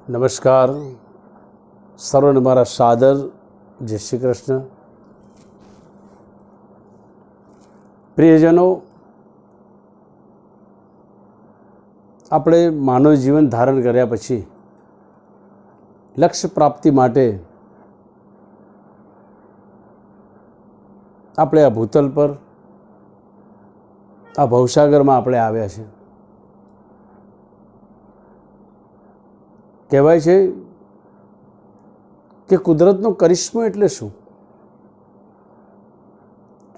નમસ્કાર, સર્વને મારા સાદર જય શ્રી કૃષ્ણ. પ્રિયજનો, આપણે માનવ જીવન ધારણ કર્યા પછી લક્ષ્ય પ્રાપ્તિ માટે આપણે આ ભૂતલ પર, આ ભવસાગરમાં આપણે આવ્યા છે. કહેવાય છે કે કુદરતનો કરિશ્મો એટલે શું,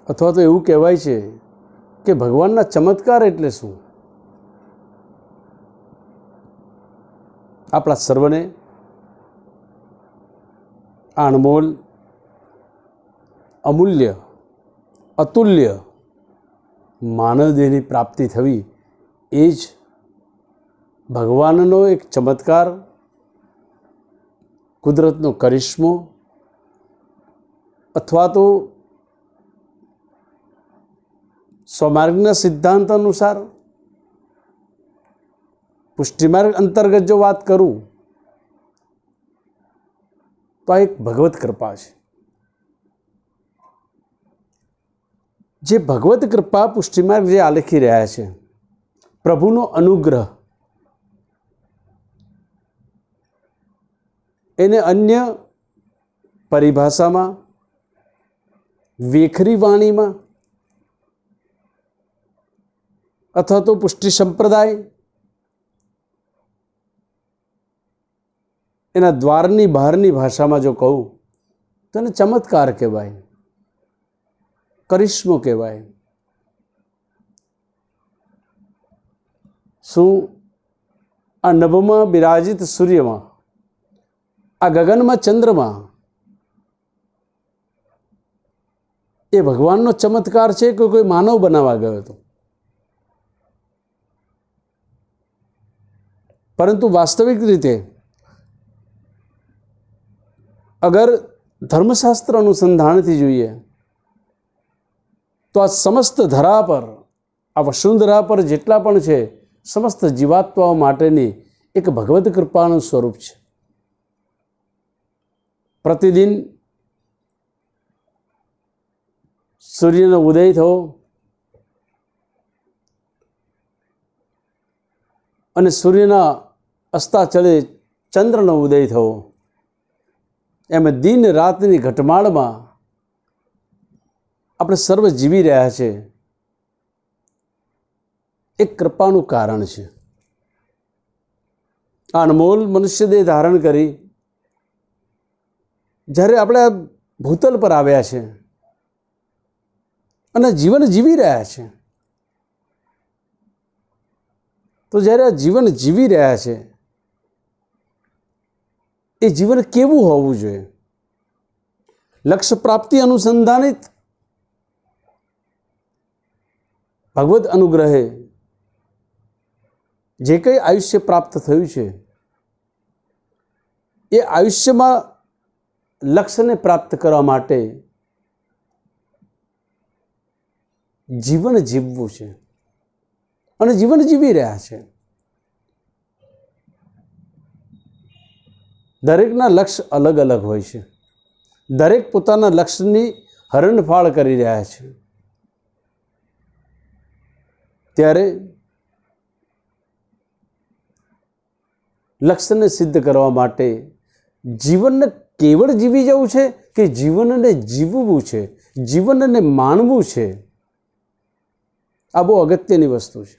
અથવા તો એવું કહેવાય છે કે ભગવાનના ચમત્કાર એટલે શું. આપણા સર્વને અણમોલ, અમૂલ્ય, અતુલ્ય માનવદેહની પ્રાપ્તિ થવી એ જ ભગવાનનો એક ચમત્કાર, કુદરતનો કરિશ્મો, અથવા તો સ્વમાર્ગના સિદ્ધાંત અનુસાર, પુષ્ટિમાર્ગ અંતર્ગત જો વાત કરું તો આ એક ભગવત કૃપા છે. જે ભગવત કૃપા પુષ્ટિમાર્ગ જે આલેખી રહ્યા છે, પ્રભુનો અનુગ્રહ, એને અન્ય પરિભાષામાં, વેખરી વાણીમાં અથવા તો પુષ્ટિ સંપ્રદાય એના દ્વારની બહારની ભાષામાં જો કહું તો એને ચમત્કાર કહેવાય, કરિશ્મો કહેવાય. શું આ નભમાં બિરાજિત સૂર્યમાં, આ ગગનમાં ચંદ્રમાં એ ભગવાનનો ચમત્કાર છે કે કોઈ માનવ બનાવવા ગયો હતો? પરંતુ વાસ્તવિક રીતે અગર ધર્મશાસ્ત્ર અનુસંધાનથી જોઈએ તો આ સમસ્ત ધરા પર, આ વસુંધરા પર જેટલા પણ છે સમસ્ત જીવાત્માઓ માટેની એક ભગવત કૃપાનું સ્વરૂપ છે. પ્રતિદિન સૂર્યનો ઉદય થવો અને સૂર્યના અસ્તાચળે ચંદ્રનો ઉદય થવો, એમ દિન રાતની ઘટમાળમાં આપણે સર્વ જીવી રહ્યા છે. એક કૃપાનું કારણ છે. આ અનમોલ મનુષ્ય દેહ ધારણ કરી જ્યારે આપણે આ ભૂતલ પર આવ્યા છે અને જીવન જીવી રહ્યા છે, તો જ્યારે આ જીવન જીવી રહ્યા છે એ જીવન કેવું હોવું જોઈએ? લક્ષ્ય પ્રાપ્તિ અનુસંધાનિત ભગવદ અનુગ્રહે જે કંઈ આયુષ્ય પ્રાપ્ત થયું છે એ આયુષ્યમાં લક્ષ્યને પ્રાપ્ત કરવા માટે જીવન જીવવું છે અને જીવન જીવી રહ્યા છે. દરેકના લક્ષ્ય અલગ અલગ હોય છે. દરેક પોતાના લક્ષ્યની હરણફાળ કરી રહ્યા છે. ત્યારે લક્ષ્યને સિદ્ધ કરવા માટે જીવનને કેવળ જીવી જવું છે કે જીવનને જીવવું છે, જીવનને માણવું છે? આ બહુ અગત્યની વસ્તુ છે.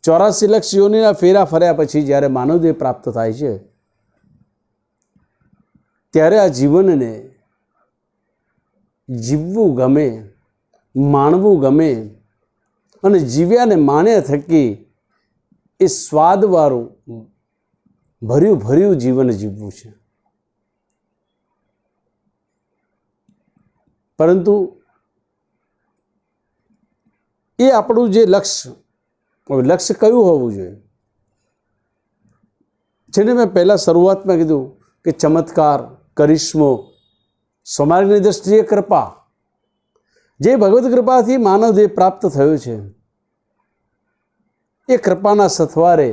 84 લાખ યોનિના ફેરા ફર્યા પછી જ્યારે માનવદેહ પ્રાપ્ત થાય છે ત્યારે આ જીવનને જીવવું ગમે, માણવું ગમે અને જીવ્યાને માણ્યા થકી એ સ્વાદવાળું ભર્યું ભર્યું જીવન જીવવું છે. પરંતુ એ આપણું જે લક્ષ્ય કયું હોવું જોઈએ? જેને મેં પહેલાં શરૂઆતમાં કીધું કે ચમત્કાર, કરિશ્મો, સ્વમાર્ગની દ્રષ્ટિએ કૃપા, જે ભગવત કૃપાથી માનવદેહ પ્રાપ્ત થયો છે એ કૃપાના સથવારે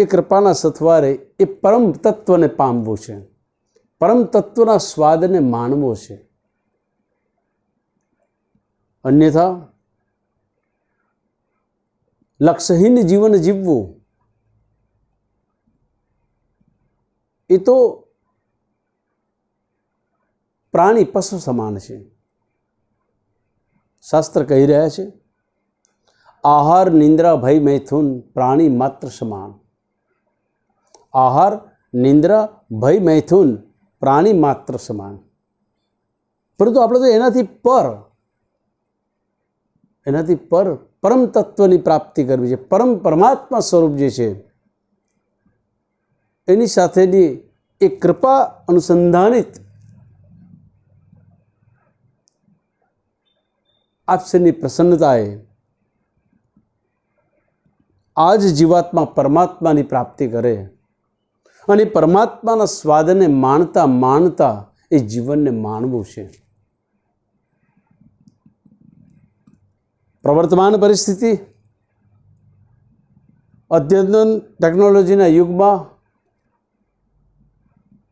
એ કૃપાના સથવારે એ પરમ તત્વને પામવું છે, પરમ તત્વના સ્વાદને માણવો છે. અન્યથા લક્ષ્યહીન જીવન જીવવું એ તો પ્રાણી પશુ સમાન છે. શાસ્ત્ર કહી રહ્યા છે, આહાર નિંદ્રા ભય મૈથુન પ્રાણી માત્ર સમાન. આહાર નિંદ્રા ભય મૈથુન પ્રાણી માત્ર સમાન. પરંતુ આપણે તો એનાથી પર પરમ તત્વની પ્રાપ્તિ કરવી છે. પરમાત્મા સ્વરૂપ જે છે એની સાથેની એ કૃપા અનુસંધાનિત આપસેની પ્રસન્નતાએ આજ જીવાત્મા પરમાત્માની પ્રાપ્તિ કરે અને પરમાત્માના સ્વાદને માણતા માણતા એ જીવનને માણવું છે. પ્રવર્તમાન પરિસ્થિતિ, અદ્યતન ટેકનોલોજીના યુગમાં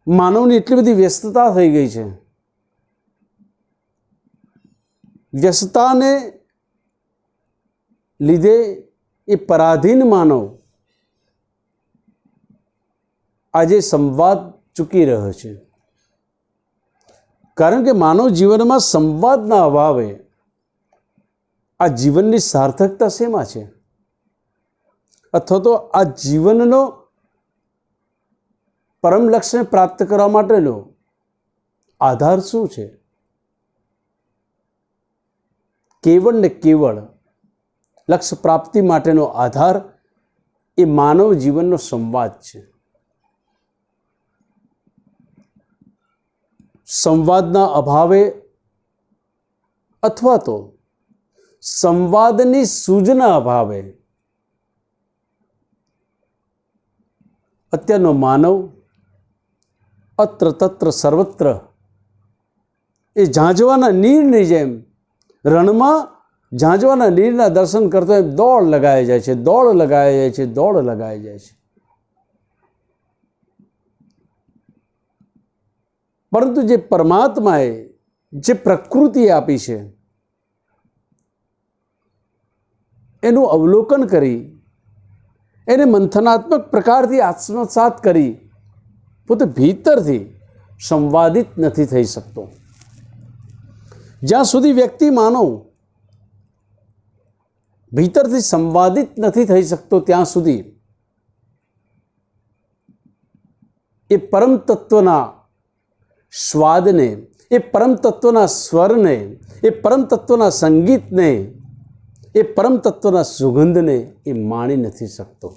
માનવની એટલી બધી વ્યસ્તતા થઈ ગઈ છે. વ્યસ્તતાને લીધે એ પરાધીન માનવ આજે સંવાદ ચૂકી રહ્યો છે. કારણ કે માનવ જીવનમાં સંવાદના અભાવે આ જીવનની સાર્થકતા શેમાં છે? અથવા તો આ જીવનનો પરમ લક્ષ્યને પ્રાપ્ત કરવા માટેનો આધાર શું છે? કેવળ ને કેવળ લક્ષ્ય પ્રાપ્તિ માટેનો આધાર એ માનવ જીવનનો સંવાદ છે. સંવાદના અભાવે અથવા તો સંવાદની સૂઝના અભાવે અત્યારનો માનવ અત્ર તત્ર સર્વત્ર એ ઝાંઝવાના નીરની જેમ રણમાં ઝાંઝવાના નીરના દર્શન કરતો એમ દોડ લગાઈ જાય છે, દોડ લગાઈ જાય છે, દોડ લગાઈ જાય છે. પરંતુ જે પરમાત્માએ જે પ્રકૃતિ આપી છે એનું અવલોકન કરી એને મંથનાત્મક પ્રકારથી આત્મસાત કરી પોતે ભીતરથી સંવાદિત નથી થઈ શકતો. જ્યાં સુધી વ્યક્તિ માનવ ભીતરથી સંવાદિત નથી થઈ શકતો ત્યાં સુધી એ પરમ તત્વના સ્વાદને, એ પરમ તત્વના સ્વરને, એ પરમ તત્વના સંગીતને, એ પરમ તત્વના સુગંધને એ માણી નથી શકતો.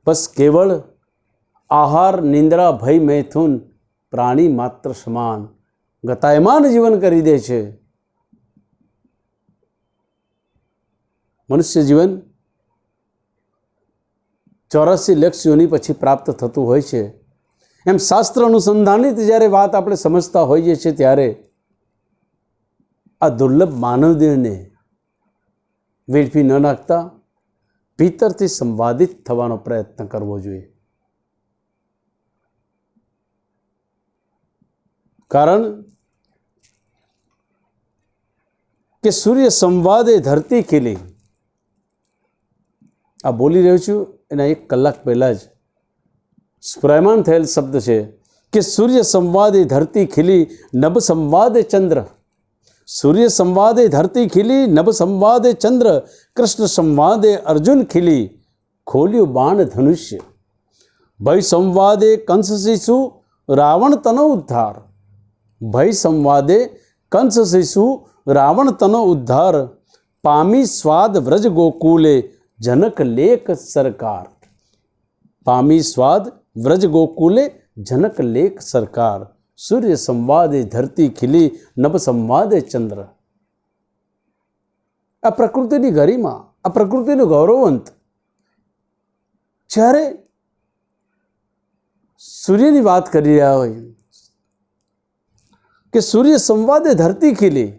બસ કેવળ આહાર નિંદ્રા ભય મૈથુન પ્રાણી માત્ર સમાન ગતાયમાન જીવન કરી દે છે. મનુષ્ય જીવન 84 લાખ યોનિ પછી પ્રાપ્ત થતું હોય છે. એમ શાસ્ત્ર અનુસંધાનિત જ્યારે વાત આપણે સમજતા હોઈએ છીએ ત્યારે આ દુર્લભ માનવદેહને વેડફી ન નાખતા ભીતરથી સંવાદિત થવાનો પ્રયત્ન કરવો જોઈએ. કારણ કે સૂર્ય સંવાદે ધરતી ખીલી, આ બોલી રહ્યો છું એના 1 કલાક પહેલાં જ સ્ફુરાયમાન થયેલ શબ્દ છે કે સૂર્ય સંવાદે ધરતી ખીલી નભ સંવાદે ચંદ્ર. સૂર્ય સંવાદે ધરતી ખીલી નભ સંવાદે ચંદ્ર, કૃષ્ણ સંવાદે અર્જુન ખીલી ખોલ્યું બાણ ધનુષ્ય. ભય સંવાદે કંસ શિશુ રાવણ તનો ઉદ્ધાર. ભય સંવાદે કંસ શિશુ રાવણ તનો ઉદ્ધાર, પામી સ્વાદ વ્રજ ગોકુલે જનક લેખ સરકાર. પામી સ્વાદ વ્રજ ગોકુલે જનક લેખ સરકાર. સૂર્ય સંવાદે ધરતી ખીલી નભ સંવાદે ચંદ્ર. આ પ્રકૃતિની ગરિમા, આ પ્રકૃતિનું ગૌરવવંત જ્યારે સૂર્યની વાત કરી રહ્યા હોય કે સૂર્ય સંવાદે ધરતી ખીલી,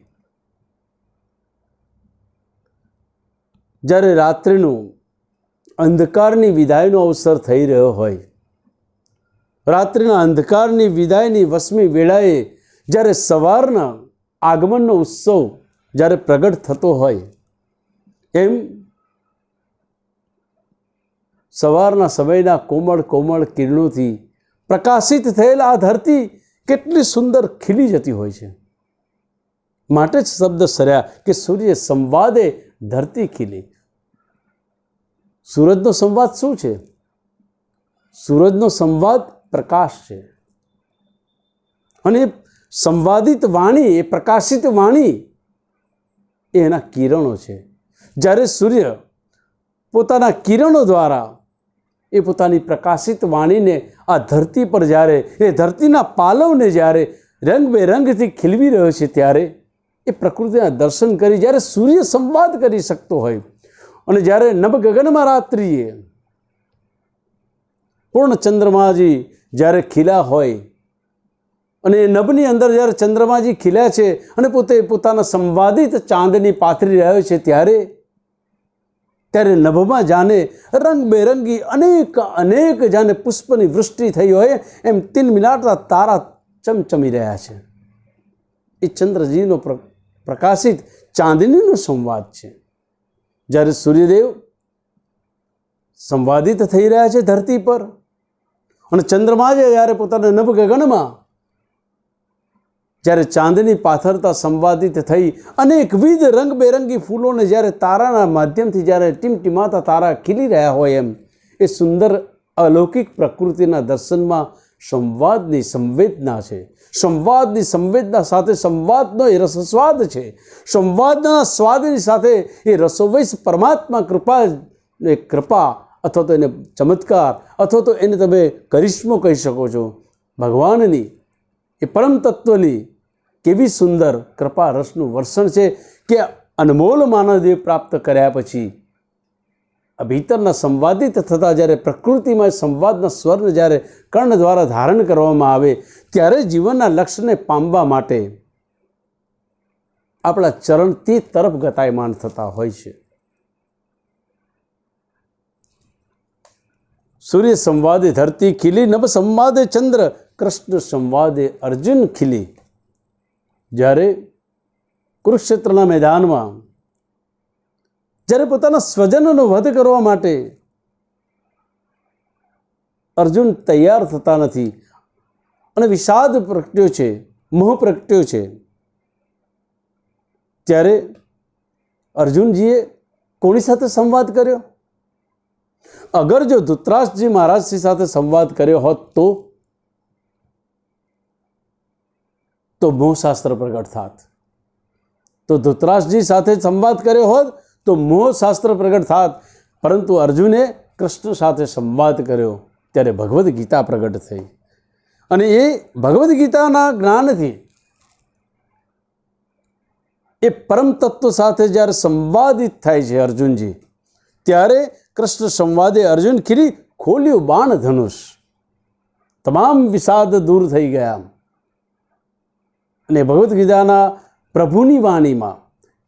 જ્યારે રાત્રિનું અંધકારની વિદાયનો અવસર થઈ રહ્યો હોય, રાત્રિના અંધકારની વિદાયની 8મી વેળાએ જ્યારે સવારના આગમનનો ઉત્સવ જ્યારે પ્રગટ થતો હોય, એમ સવારના સમયના કોમળ કોમળ કિરણોથી પ્રકાશિત થયેલા આ ધરતી કેટલી સુંદર ખીલી જતી હોય છે. માટે જ શબ્દ સર્યા કે સૂર્ય સંવાદે ધરતી ખીલી. સૂરજનો સંવાદ શું છે? સૂરજનો સંવાદ પ્રકાશ છે. અને સંવાદિત વાણી, એ પ્રકાશિત વાણી એ એના કિરણો છે. જ્યારે સૂર્ય પોતાના કિરણો દ્વારા એ પોતાની પ્રકાશિત વાણીને આ ધરતી પર જ્યારે એ ધરતીના પાલવને જ્યારે રંગબેરંગથી ખીલવી રહ્યો છે, ત્યારે એ પ્રકૃતિના દર્શન કરી જ્યારે સૂર્ય સંવાદ કરી શકતો હોય, અને જ્યારે નભ ગગનમાં રાત્રિએ પૂર્ણ ચંદ્રમાજી જ્યારે ખીલ્યા હોય, અને એ નભની અંદર જ્યારે ચંદ્રમાજી ખીલ્યા છે અને પોતે પોતાના સંવાદિત ચાંદની પાથરી રહ્યો છે, ત્યારે નભમાં જાણે રંગબેરંગી અનેક જાણે પુષ્પની વૃષ્ટિ થઈ હોય એમ તિલમિલાટતા તારા ચમચમી રહ્યા છે. એ ચંદ્રજીનો પ્રકાશિત ચાંદનીનો સંવાદ છે. જ્યારે સૂર્યદેવ સંવાદિત થઈ રહ્યા છે ધરતી પર, અને ચંદ્રમા જ્યારે પોતાના નભ ગગનમાં જ્યારે ચાંદની પાથરતા સંવાદિત થઈ અનેકવિધ રંગબેરંગી ફૂલોને જ્યારે તારાના માધ્યમથી જ્યારે ટીમટીમાતા તારા ખીલી રહ્યા હોય, એમ એ સુંદર અલૌકિક પ્રકૃતિના દર્શનમાં સંવાદની સંવેદના છે. સંવાદની સંવેદના સાથે સંવાદનો એ રસસ્વાદ છે. સંવાદના સ્વાદની સાથે એ રસોવૈશ પરમાત્મા કૃપા અથવા તો એને ચમત્કાર અથવા તો એને તમે કરિશ્મો કહી શકો છો. ભગવાનની એ પરમ તત્વની કેવી સુંદર કૃપા રસનું વર્ષણ છે કે અનમોલ માનવદેવ પ્રાપ્ત કર્યા પછી ભીતરના સંવાદિત થતા જ્યારે પ્રકૃતિમાં સંવાદના સ્વરને જ્યારે કર્ણ દ્વારા ધારણ કરવામાં આવે, ત્યારે જીવનના લક્ષ્યને પામવા માટે આપણા ચરણ તે તરફ ગતાયમાન થતા હોય છે. સૂર્ય સંવાદે ધરતી ખીલી, નભ સંવાદે ચંદ્ર, કૃષ્ણ સંવાદે અર્જુન ખીલી. જ્યારે કુરુક્ષેત્રના મેદાનમાં જ્યારે પોતાના સ્વજનોનો વધ કરવા માટે અર્જુન તૈયાર થતા નથી અને વિષાદ પ્રગટ્યો છે, મોહ પ્રગટ્યો છે, ત્યારે અર્જુનજીએ કોની સાથે સંવાદ કર્યો? અગર જો ધૃતરાષ્ટ્રજી મહારાજજી સાથે સંવાદ કર્યો હોત તો મોહશાસ્ત્ર પ્રગટ થાત. તો ધૃતરાષ્ટ્રજી સાથે સંવાદ કર્યો હોત તો મોહશાસ્ત્ર પ્રગટ થાત. પરંતુ અર્જુને કૃષ્ણ સાથે સંવાદ કર્યો ત્યારે ભગવદ્ ગીતા પ્રગટ થઈ. અને એ ભગવદ્ ગીતાના જ્ઞાનથી એ પરમ તત્વ સાથે જ્યારે સંવાદિત થાય છે અર્જુનજી, ત્યારે કૃષ્ણ સંવાદે અર્જુન ખીલી, ખોલ્યું બાણ ધનુષ, તમામ વિષાદ દૂર થઈ ગયા. અને ભગવદ્ ગીતાના પ્રભુની વાણીમાં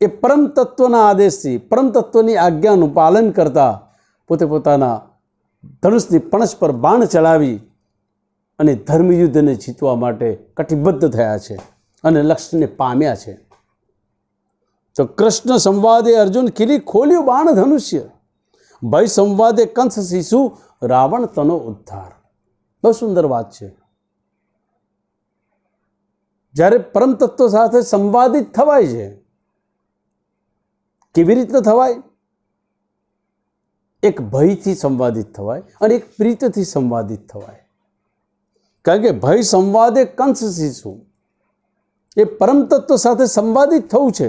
એ પરમ તત્વના આદેશથી, પરમ તત્વની આજ્ઞાનું પાલન કરતા પોતે પોતાના ધનુષની પણસ પર બાણ ચલાવી અને ધર્મયુદ્ધને જીતવા માટે કટિબદ્ધ થયા છે અને લક્ષ્યને પામ્યા છે. તો કૃષ્ણ સંવાદે અર્જુન ખીલી, ખોલ્યું બાણ ધનુષ્ય, ભય સંવાદે કંસ શિશુ, રાવણ તનો ઉદ્ધાર. બહુ સુંદર વાત છે. જ્યારે પરમ તત્વ સાથે સંવાદિત થવાય છે, કેવી રીતના થવાય? એક ભયથી સંવાદિત થવાય અને એક પ્રીતથી સંવાદિત થવાય. કારણ કે ભય સંવાદે કંસ શિશુ, એ પરમ તત્વ સાથે સંવાદિત થવું છે.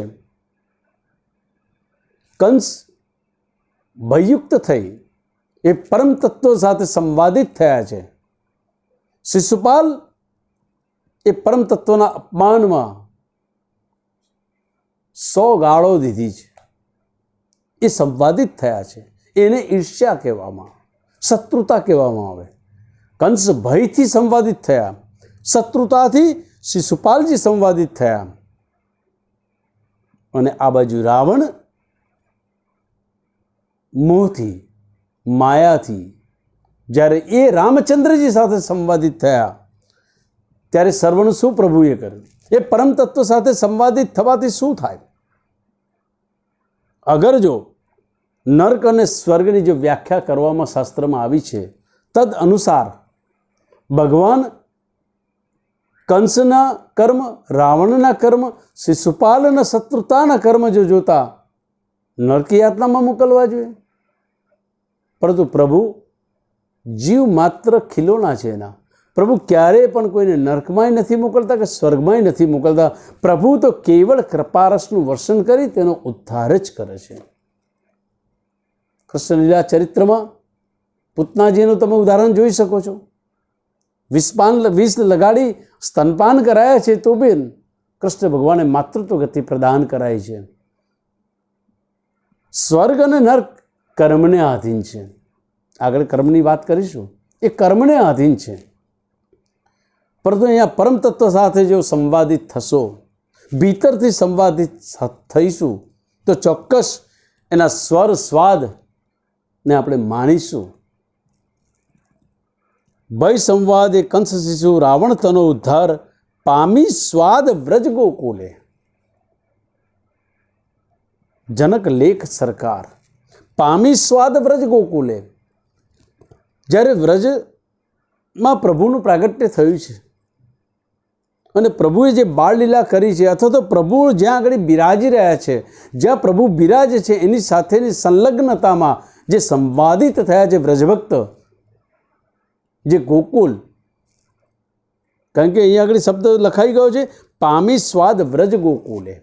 કંસ ભયયુક્ત થઈ એ પરમ તત્વ સાથે સંવાદિત થયા છે. શિશુપાલ એ પરમ તત્વના અપમાનમાં 100 ગાળો દીધી છે, એ સંવાદિત થયા છે. એને ઈર્ષ્યા કહેવામાં, શત્રુતા કહેવામાં આવે. કંસ ભયથી સંવાદિત થયા, શત્રુતાથી શિશુપાલજી સંવાદિત થયા. અને આ બાજુ રાવણ મોહથી માયાથી જ્યારે એ રામચંદ્રજી સાથે સંવાદિત થયા ત્યારે સર્વનું શું પ્રભુએ કર્યું? એ પરમ તત્વ સાથે સંવાદિત થવાથી શું થાય? અગર જો નર્ક અને સ્વર્ગની જે વ્યાખ્યા કરવામાં શાસ્ત્રમાં આવી છે તદ અનુસાર ભગવાન કંસના કર્મ, રાવણના કર્મ, શિશુપાલના શત્રુતાના કર્મ જો જોતા નર્ક યાતનામાં મોકલવા જોઈએ. પરંતુ પ્રભુ જીવ માત્ર ખિલોના છે એના. પ્રભુ ક્યારેય પણ કોઈને નર્કમાંય નથી મોકલતા કે સ્વર્ગમાંય નથી મોકલતા. પ્રભુ તો કેવળ કૃપારસનું વર્ષન કરી તેનો ઉદ્ધાર જ કરે છે. કૃષ્ણલીલા ચરિત્રમાં પૂતનાજીનું તમે ઉદાહરણ જોઈ શકો છો. વિષ લગાડી સ્તનપાન કરાયા છે તો બી કૃષ્ણ ભગવાને માતૃત્વ ગતિ પ્રદાન કરાઈ છે. સ્વર્ગ અને નર્ક કર્મને આધીન છે. આગળ કર્મની વાત કરીશું. એ કર્મને આધીન છે. પરંતુ અહીંયા પરમ તત્વ સાથે જો સંવાદિત થશો, ભીતરથી સંવાદિત થઈશું તો ચોક્કસ એના સ્વર સ્વાદને આપણે માણીશું. ભય સંવાદે કંસ શિશુ રાવણ તનો ઉદ્ધાર પામી સ્વાદ વ્રજ ગોકુલે. જનક લેખ સરકાર પામી સ્વાદ વ્રજ ગોકુલે. જ્યારે વ્રજમાં પ્રભુનું પ્રાગટ્ય થયું છે અને પ્રભુએ જે બાળલીલા કરી છે અથવા તો પ્રભુ જ્યાં આગળ બિરાજી રહ્યા છે, જ્યાં પ્રભુ બિરાજે છે એની સાથેની સંલગ્નતામાં જે સંવાદિત થયા છે વ્રજભક્ત, જે ગોકુલ, કારણ કે અહીંયા આગળ શબ્દ લખાઈ ગયો છે પામી સ્વાદ વ્રજ ગોકુલે.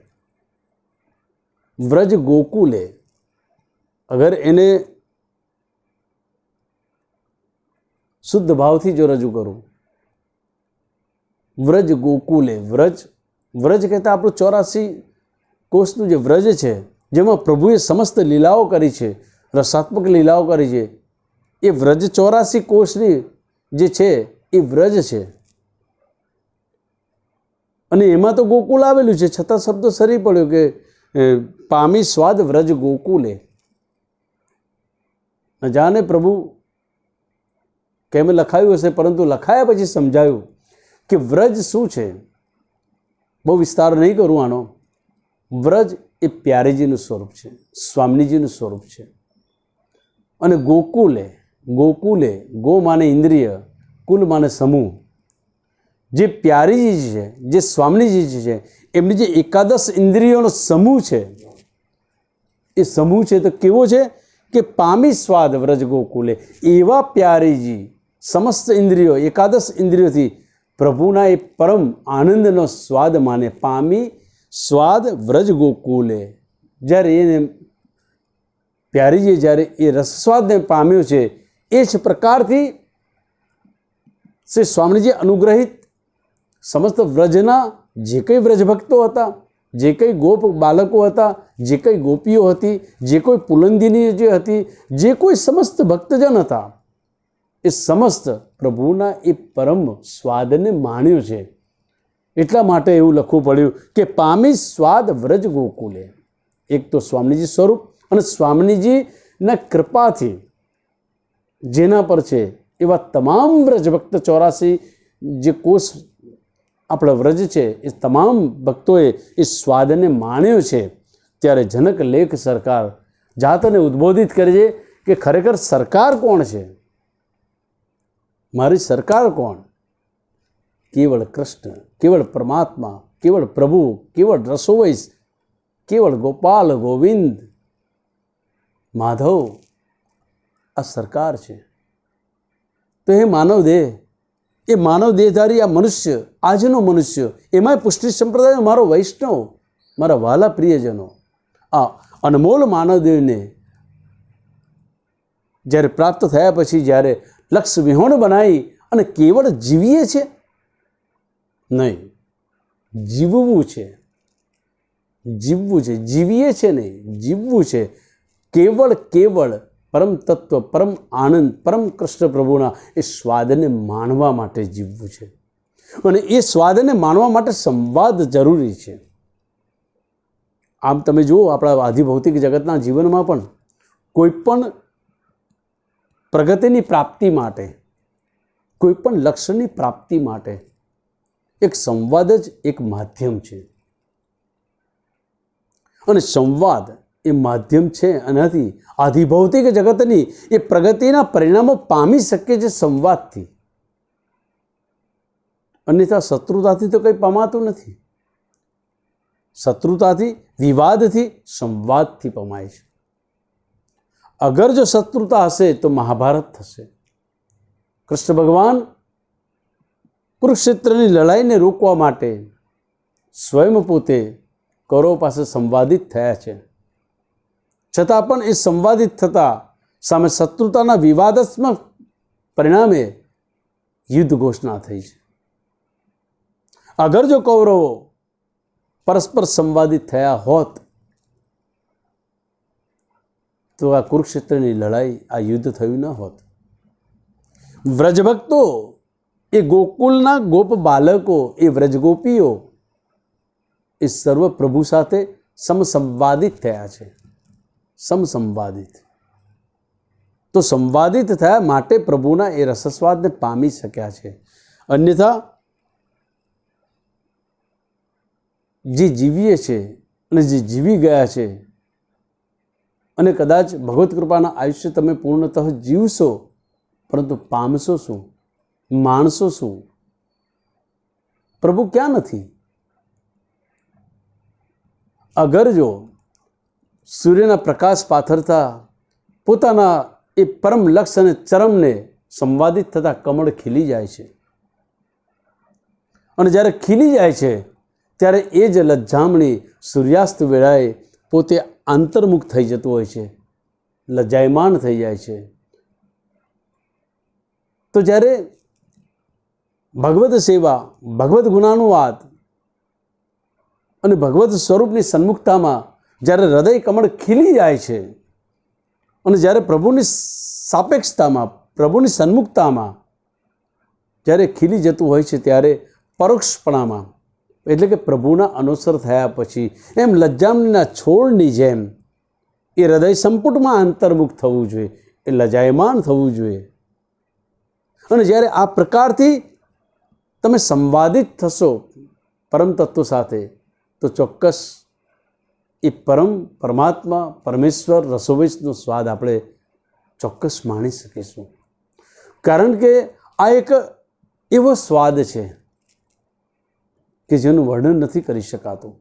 વ્રજ ગોકુલે અગર એને શુદ્ધ ભાવથી જો રજૂ કરું, વ્રજ ગોકુલે, વ્રજ કહેતા આપણું 84 કોષનું જે વ્રજ છે જેમાં પ્રભુએ સમસ્ત લીલાઓ કરી છે, રસાત્મક લીલાઓ કરી છે, એ વ્રજ 84 કોષની જે છે એ વ્રજ છે. અને એમાં તો ગોકુલ આવેલું છે, છતાં શબ્દ સરી પડ્યો કે પામી સ્વાદ વ્રજ ગોકુલે. ન જાણે પ્રભુ કેમ લખાયું હશે, પરંતુ લખાયા પછી સમજાયું કે વ્રજ શું છે. બહુ વિસ્તાર નહીં કરું આનો. વ્રજ એ પ્યારેજીનું સ્વરૂપ છે, સ્વામીજીનું સ્વરૂપ છે. અને ગોકુલે, ગોકુલે, ગો માને ઇન્દ્રિય, કુલ માને સમૂહ. જે પ્યારીજી છે, જે સ્વામીજી છે, એમની જે એકાદશ ઇન્દ્રિયોનો સમૂહ છે, એ સમૂહ છે તો કેવો છે કે પામી સ્વાદ વ્રજ ગોકુલે. એવા પ્યારીજી સમસ્ત ઇન્દ્રિયો, એકાદશ ઇન્દ્રિયોથી પ્રભુના એ પરમ આનંદનો સ્વાદ માને. પામી સ્વાદ વ્રજ ગોકુલે. જ્યારે એને પ્યારીજીએ જ્યારે એ રસસ્વાદને પામ્યો છે, એ જ પ્રકારથી શ્રી સ્વામીજી અનુગ્રહિત સમસ્ત વ્રજના જે કંઈ વ્રજભક્તો હતા, જે કંઈ ગોપ બાળકો હતા, જે કંઈ ગોપીઓ હતી, જે કોઈ પુલંદિની જે હતી, જે કોઈ સમસ્ત ભક્તજન હતા, એ સમસ્ત પ્રભુના એ પરમ સ્વાદને માણ્યો છે. એટલા માટે એવું લખવું પડ્યું કે પામી સ્વાદ વ્રજ ગોકુલે. એક તો સ્વામીજી સ્વરૂપ અને સ્વામીજીના કૃપાથી જેના પર છે એવા તમામ વ્રજભક્ત 84 જે કોષ આપણા વ્રજ છે એ તમામ ભક્તોએ એ સ્વાદને માણ્યો છે. ત્યારે જનક લેખ સરકાર જાતને ઉદ્બોધિત કરે છે કે ખરેખર સરકાર કોણ છે? મારી સરકાર કોણ? કેવળ કૃષ્ણ, કેવળ પરમાત્મા, કેવળ પ્રભુ, કેવળ રસોવૈસ, કેવળ ગોપાલ ગોવિંદ માધવ, આ સરકાર છે. તો એ માનવ દેહ, એ માનવ દેહધારી આ મનુષ્ય, આજનો મનુષ્ય, એમાંય પુષ્ટિ સંપ્રદાય, મારો વૈષ્ણવ, મારા વાલા પ્રિયજનો, આ અનમોલ માનવદેવને જ્યારે પ્રાપ્ત થયા પછી જ્યારે લક્ષ વિહોણ બનાવી અને કેવળ જીવીએ છે, નહીં, જીવવું છે, જીવવું છે, જીવીએ છે નહીં, જીવવું છે. કેવળ કેવળ પરમ તત્વ, પરમ આનંદ, પરમ કૃષ્ણ પ્રભુના એ સ્વાદને માણવા માટે જીવવું છે. અને એ સ્વાદને માણવા માટે સંવાદ જરૂરી છે. આમ તમે જુઓ આપણા આધિભૌતિક જગતના જીવનમાં પણ કોઈ પણ પ્રગતિની પ્રાપ્તિ માટે, કોઈ પણ લક્ષ્યની પ્રાપ્તિ માટે એક સંવાદ જ એક માધ્યમ છે. અને સંવાદ એ માધ્યમ છે. આનાથી આધિભૌતિક જગતની એ પ્રગતિના પરિણામો પામી શકીએ છે સંવાદથી. અન્યથા શત્રુતાથી તો કંઈ પમાતું નથી. શત્રુતાથી, વિવાદથી, સંવાદથી પમાય છે. અગર જો શત્રુતા હશે તો મહાભારત થશે. કૃષ્ણ ભગવાન કુરુક્ષેત્રની લડાઈને રોકવા માટે સ્વયં પોતે કૌરવો પાસે સંવાદિત થયા છે. છતાં પણ એ સંવાદિત થતા સામે શત્રુતાના વિવાદાસ્પદ પરિણામે યુદ્ધ ઘોષણા થઈ છે. અગર જો કૌરવો પરસ્પર સંવાદિત થયા હોત તો આ કુરુક્ષેત્રની લડાઈ, આ યુદ્ધ થયું ન હોત. વ્રજભક્તો, એ ગોકુલના ગોપ બાલકો, એ વ્રજગોપીઓ એ સર્વ પ્રભુ સાથે સમસંવાદિત થયા છે. સમસંવાદિત. તો સંવાદિત થયા માટે પ્રભુના એ રસસ્વાદને પામી શક્યા છે. અન્યથા જે જીવીએ છે અને જે જીવી ગયા છે અને કદાચ ભગવત કૃપાના આયુષ્ય તમે પૂર્ણતઃ જીવશો, પરંતુ પામશો શું? માણસો શું? પ્રભુ ક્યાં નથી? અગર જો સૂર્યના પ્રકાશ પાથરતા પોતાના એ પરમ લક્ષ્ય અને ચરમને સંવાદિત થતાં કમળ ખીલી જાય છે. અને જ્યારે ખીલી જાય છે ત્યારે એ જ લજ્જામણી સૂર્યાસ્ત વેળાએ પોતે આંતર્મુખ થઈ જતું હોય છે, લજાયમાન થઈ જાય છે. તો જ્યારે ભગવદ સેવા, ભગવદ ગુણાનુવાદ અને ભગવદ સ્વરૂપની સન્મુખતામાં જ્યારે હૃદય કમળ ખીલી જાય છે અને જ્યારે પ્રભુની સાપેક્ષતામાં, પ્રભુની સન્મુખતામાં જ્યારે ખીલી જતું હોય છે, ત્યારે પરોક્ષપણામાં, એટલે કે પ્રભુના અનુસર થયા પછી એમ લજ્જામણીના છોડની જેમ એ હૃદય સંપુટમાં અંતર્મુખ થવું જોઈએ, એ લજાયમાન થવું જોઈએ. અને જ્યારે આ પ્રકારથી તમે સંવાદિત થશો પરમ તત્વ સાથે, તો ચોક્કસ એ પરમાત્મા, પરમેશ્વર, રસોવેશનો સ્વાદ આપણે ચોક્કસ માણી શકીશું. કારણ કે આ એક એવો સ્વાદ છે કે જેનું વર્ણન નથી કરી શકાતું.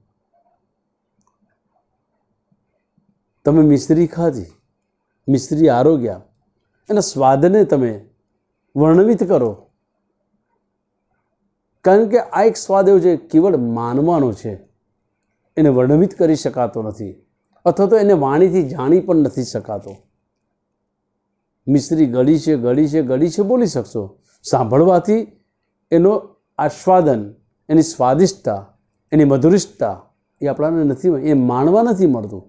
તમે મિશ્રી ખાધી, મિશ્રી આરોગ્યા, એના સ્વાદને તમે વર્ણવિત કરો. કારણ કે આ એક સ્વાદ એવો છે કેવળ માનવાનો છે, એને વર્ણવિત કરી શકાતો નથી, અથવા તો એને વાણીથી જાણી પણ નથી શકાતો. મિશ્રી ગળી છે, ગળી છે, ગળી છે બોલી શકશો. સાંભળવાથી એનો આસ્વાદન, એની સ્વાદિષ્ટતા, એની મધુરિષ્ટતા એ આપણાને નથી, એ માણવા નથી મળતું.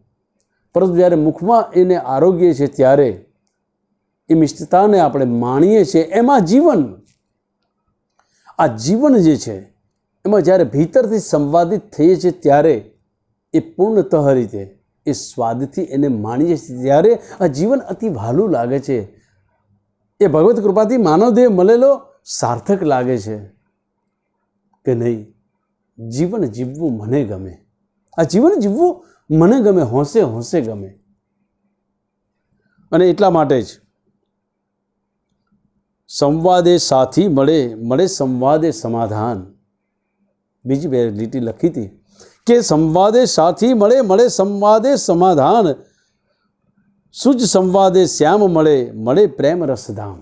પરંતુ જ્યારે મુખમાં એને આરોગ્ય છે ત્યારે એ મિષ્ટતાને આપણે માણીએ છીએ. એમાં જીવન, આ જીવન જે છે એમાં જ્યારે ભીતરથી સંવાદિત થઈએ છીએ ત્યારે એ પૂર્ણતઃ રીતે એ સ્વાદથી એને માણીએ છીએ, ત્યારે આ જીવન અતિ વહાલું લાગે છે. એ ભગવત કૃપાથી માનવદેહ મળેલો સાર્થક લાગે છે કે નહીં, જીવન જીવવું મને ગમે, આ જીવન જીવવું મને ગમે, હોંશે હોંશે ગમે. અને એટલા માટે જ સંવાદે સાથી મળે, મળે સંવાદે સમાધાન. બીજી બે લીટી લખી હતી કે સંવાદે સાથી મળે, મળે સંવાદે સમાધાન. સુજ સંવાદે શ્યામ મળે, મળે પ્રેમ રસધામ.